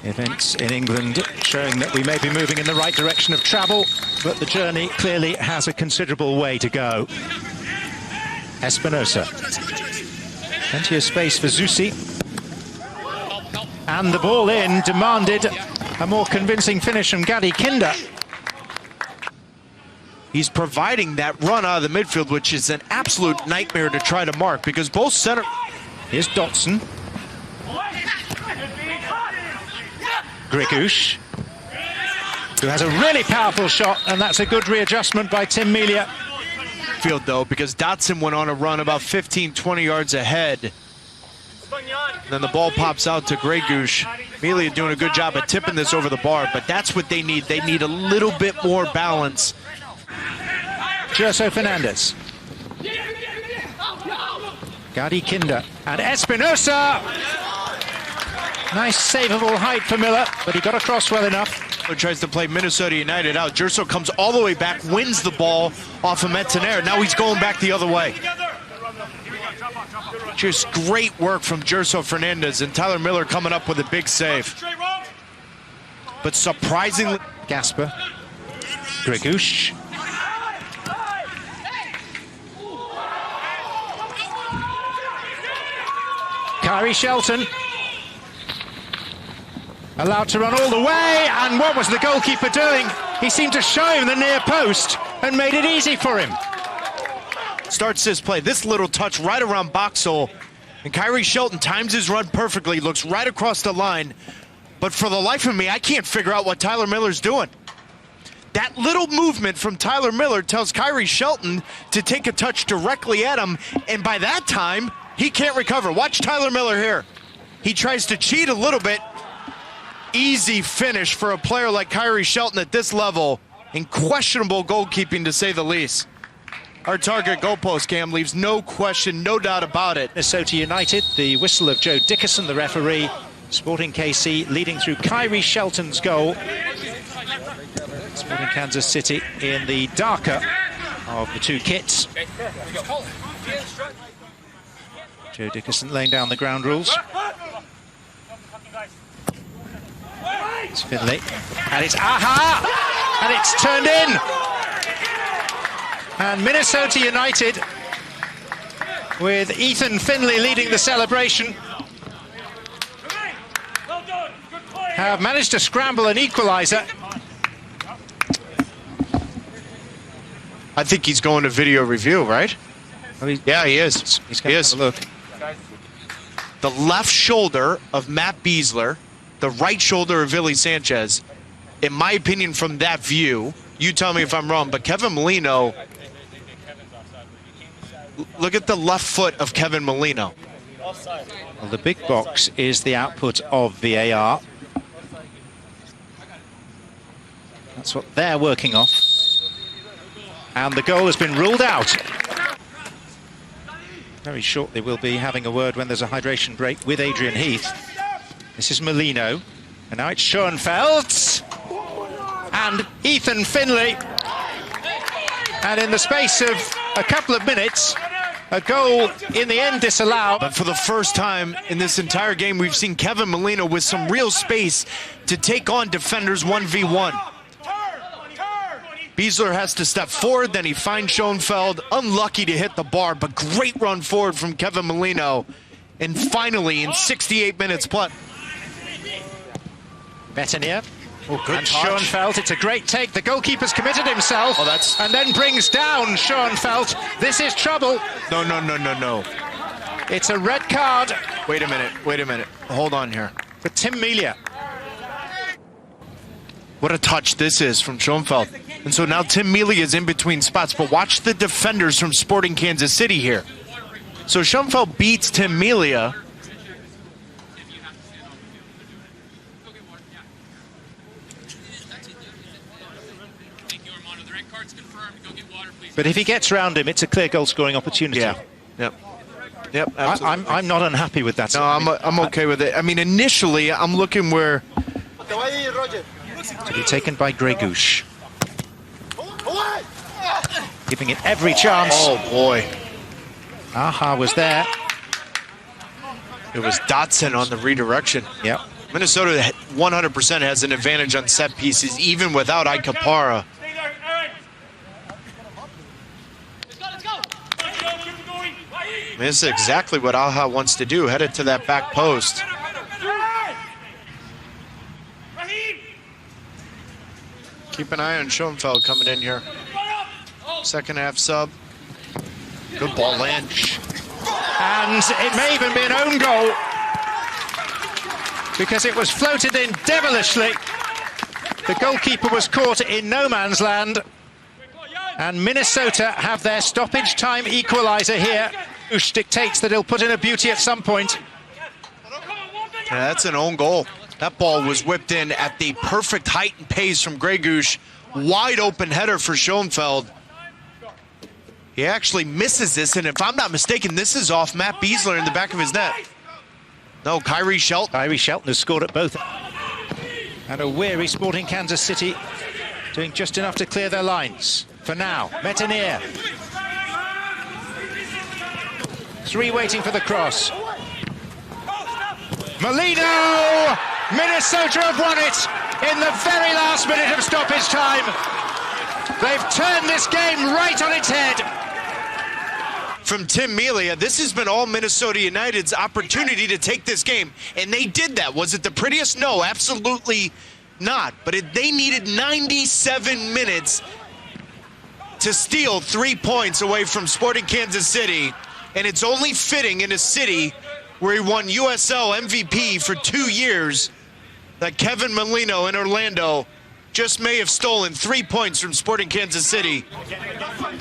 Events in England showing that we may be moving in the right direction of travel, but the journey clearly has a considerable way to go. Espinosa. Plenty of space for Zusi. And the ball in demanded a more convincing finish from Gadi Kinder. He's providing that run out of the midfield, which is an absolute nightmare to try to mark because both center... Here's Dotson. Grigush, who has a really powerful shot, and that's a good readjustment by Tim Melia. Field though, because Dotson went on a run about 15-20 yards ahead. Then the ball pops out to Grigush. Melia doing a good job of tipping this over the bar, but that's what they need. They need a little bit more balance. Gerso Fernandez. Gadi Kinder and Espinosa. Nice saveable height for Miller, but he got across well enough. He tries to play Minnesota United out. Gerso comes all the way back, wins the ball off of Metzner. Now he's going back the other way. Just great work from Gerso Fernandez, and Tyler Miller coming up with a big save. But surprisingly... Gasper. Grigush. Kyrie Shelton. Allowed to run all the way, and what was the goalkeeper doing? He seemed to show him the near post and made it easy for him. Starts this play, this little touch right around box hole, and Kyrie Shelton times his run perfectly, looks right across the line, but for the life of me, I can't figure out what Tyler Miller's doing. That little movement from Tyler Miller tells Kyrie Shelton to take a touch directly at him, and by that time, he can't recover. Watch Tyler Miller here. He tries to cheat a little bit. Easy finish for a player like Kyrie Shelton at this level, and questionable goalkeeping to say the least. Our target goalpost cam leaves no question, no doubt about it. Minnesota United, the whistle of Joe Dickerson, the referee. Sporting KC leading through Kyrie Shelton's goal. Sporting Kansas City in the darker of the two kits. Joe Dickerson laying down the ground rules. It's Finley, and it's Aha! And it's turned in! And Minnesota United, with Ethan Finley leading the celebration, have managed to scramble an equalizer. I think he's going to video review, right? Yeah, he is. He's going to have a look. The left shoulder of Matt Beasler, the right shoulder of Willie Sanchez. In my opinion, from that view, you tell me if I'm wrong, but Kevin Molino, look at the left foot of Kevin Molino. Well, the big box is the output of VAR. That's what they're working off. And the goal has been ruled out. Very shortly we'll be having a word when there's a hydration break with Adrian Heath. This is Molino, and now it's Schoenfeld and Ethan Finley. And in the space of a couple of minutes, a goal in the end disallowed. But for the first time in this entire game, we've seen Kevin Molino with some real space to take on defenders 1v1. Beasler has to step forward, then he finds Schoenfeld, unlucky to hit the bar, but great run forward from Kevin Molino. And finally, in 68 minutes plus. Betanier. Oh, good and touch. Schoenfeld, it's a great take. The goalkeeper's committed himself. Oh, that's... And then brings down Schoenfeld. This is trouble. No. It's a red card. Wait a minute. Hold on here. For Tim Melia. What a touch this is from Schoenfeld. And so now Tim Melia is in between spots, but watch the defenders from Sporting Kansas City here. So Schoenfeld beats Tim Melia. But if he gets round him, it's a clear goal-scoring opportunity. Yeah. Yep. Absolutely. I'm not unhappy with that. No, I'm okay with it. I mean, initially, I'm looking where... To be taken by Grigush. Giving it every chance. Oh, boy. Aha was there. It was Dotson on the redirection. Yep. Minnesota 100% has an advantage on set pieces, even without Ikapara. This is exactly what Aja wants to do, head it to that back post. Keep an eye on Schoenfeld coming in here. Second half sub. Good ball, Lynch. And it may even be an own goal because it was floated in devilishly. The goalkeeper was caught in no man's land. And Minnesota have their stoppage time equalizer here. Ush dictates that he'll put in a beauty at some point. Yeah, that's an own goal. That ball was whipped in at the perfect height and pace from Gregush. Wide open header for Schoenfeld. He actually misses this, and if I'm not mistaken, this is off Matt Beasler in the back of his net. No, Kyrie Shelton. Kyrie Shelton has scored at both. And a weary Sporting Kansas City doing just enough to clear their lines. For now, Metanier. 3 waiting for the cross. Molino! Minnesota have won it in the very last minute of stoppage time. They've turned this game right on its head. From Tim Melia, this has been all Minnesota United's opportunity to take this game, and they did that. Was it the prettiest? No, absolutely not. But they needed 97 minutes to steal 3 points away from Sporting Kansas City, and it's only fitting in a city where he won USL MVP for 2 years that Kevin Molino in Orlando just may have stolen 3 points from Sporting Kansas City.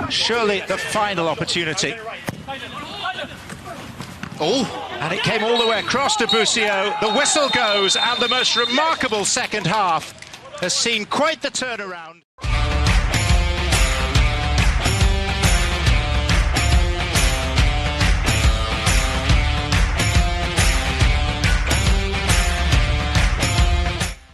Surely the final opportunity. Oh, and it came all the way across to Busio. The whistle goes, and the most remarkable second half has seen quite the turnaround.